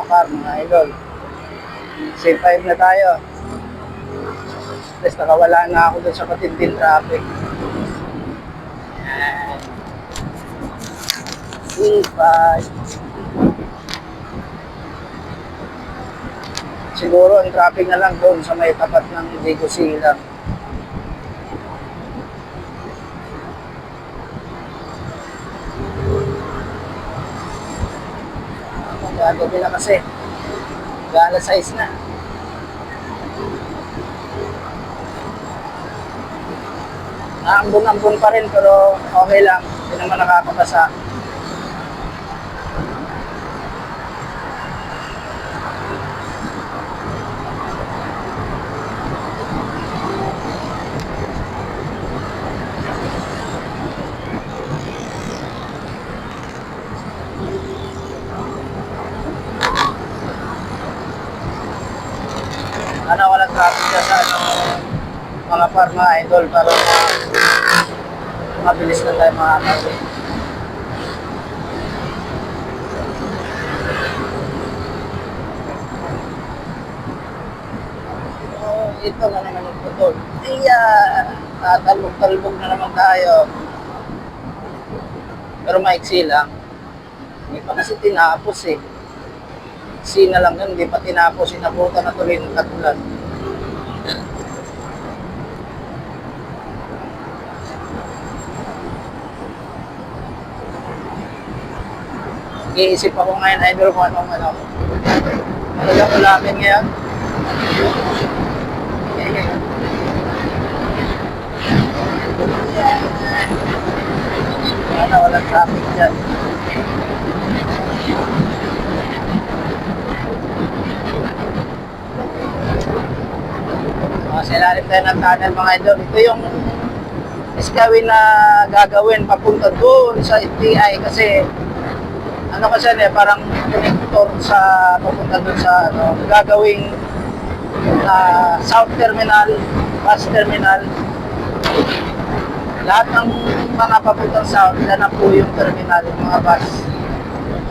par, mga idol. C5 na tayo. Tapos nakawala na ako dun sa matinding traffic. Yan. C5. Siguro ang traffic na lang doon sa may tapat ng Digo Silang. Gagabi na kasi. Gala size na. Naambon-ambon pa rin pero okay lang. Hindi naman nakakabasa. Walang traffic dyan sa mga par, mga idol, para mabilis na tayo makakawin. Ito na naman yung putol. Tatalbog-talbog na naman tayo. Pero maiksi lang. Hindi pa kasi tinapos eh. C na lang yun, hindi pa tinapos. Inabutan na tuloy ng katulan. Iisip ako ngayon, idol, kung anong talagang ulamin ngayon. Walang traffic dyan. Silalim tayo ng tunnel, mga idol. Ito yung iskawin na gagawin papunta doon sa TI kasi ano kasi parang connector sa papunta doon sa gagawing South Terminal, Bus Terminal. Lahat ng mga papuntang South, yan na po yung terminal, yung mga bus.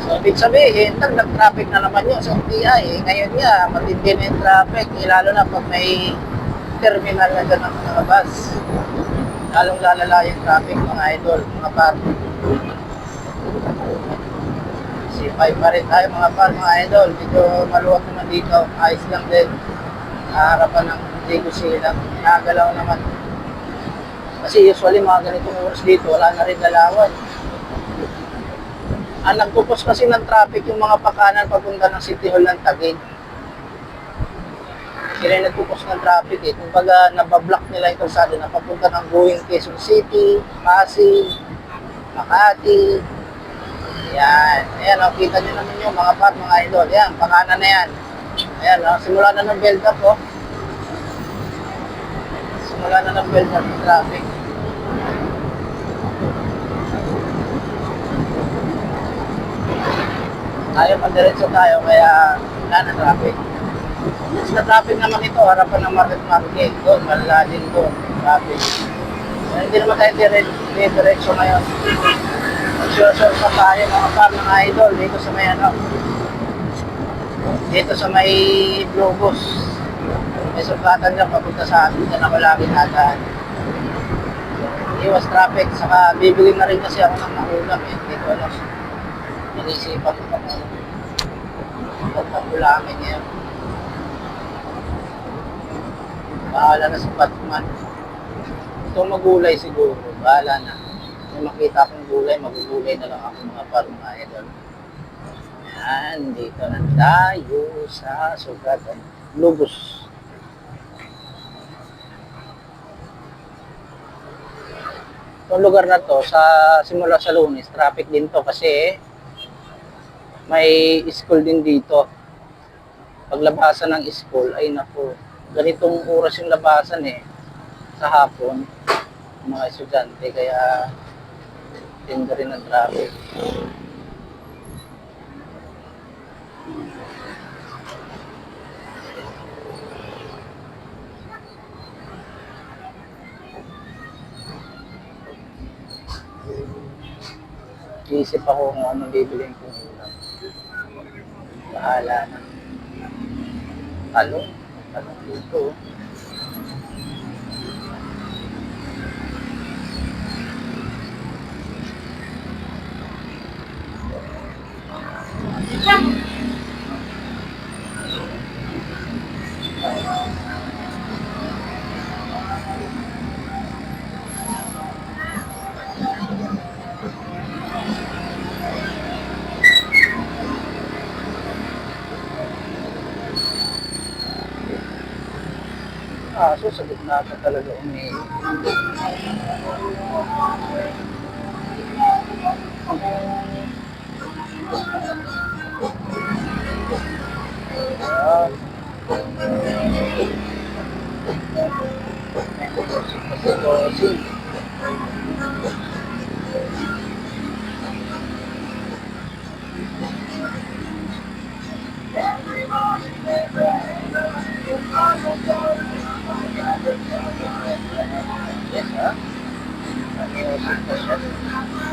So, ibig sabihin, nag-traffic na naman yun sa TI. Ngayon nga, matindi na yung traffic, lalo na pag may terminal na dyan ng mga bus. Lalong lalala yung traffic, mga idol, mga par. C5 pa rin tayo, mga par, mga idol. Dito maluwag naman dito, ayos lang din. Harapan ng Digo Silang, nakagalaw naman. Kasi usually mga ganitong oras dito, wala na rin galawan. Ang nagpupos kasi ng traffic yung mga pakanan papunta ng City Hall ng Taguig. Sila nagpupos ng traffic eh. Kumbaga, nabablock nila yung kalsada na papunta ng going Quezon City, Pasig, Makati. Yan. Ayan, kita nyo naman yung mga par, mga idol. Yan, pakanan na yan. Ayan, simula na ng build up, oh. Simula na ng build up ng traffic. Tayo, pandiretso tayo, kaya wala na traffic. Sa traffic naman ito, harapan ng market. Doon, malala din doon, traffic. So, hindi naman tayo diretso ngayon. Sure pa tayo, mga par, mga idol, dito sa may dito sa may Globos. May sugatan dyan, papunta sa atin, dyan ako lagi nadaan. Iwas traffic, saka bibili na rin kasi ako ng mahulam eh. Dito nag-isipan ko kung pagpapulamin ngayon. Bahala na sa Batman. Ito magulay siguro, bahala na. Kung makita akong gulay, magugulay na lang ako, mga par, mga idol. Yan, dito na tayo sa sugatan. Globos. Itong lugar na to, simula sa Lunes, traffic din to kasi may school din dito. Paglabasan ng school, ay naku, ganitong oras yung labasan eh, sa hapon, mga estudyante, kaya tinda rin ang traffic. Iisip ako kung anong bibiliin kong ulam. Bahala na. Talong. Talong dito. Sa gitna ka talaga umiiyak. Ayan. Kasi, yes, ha? Ano yung sitwasyon?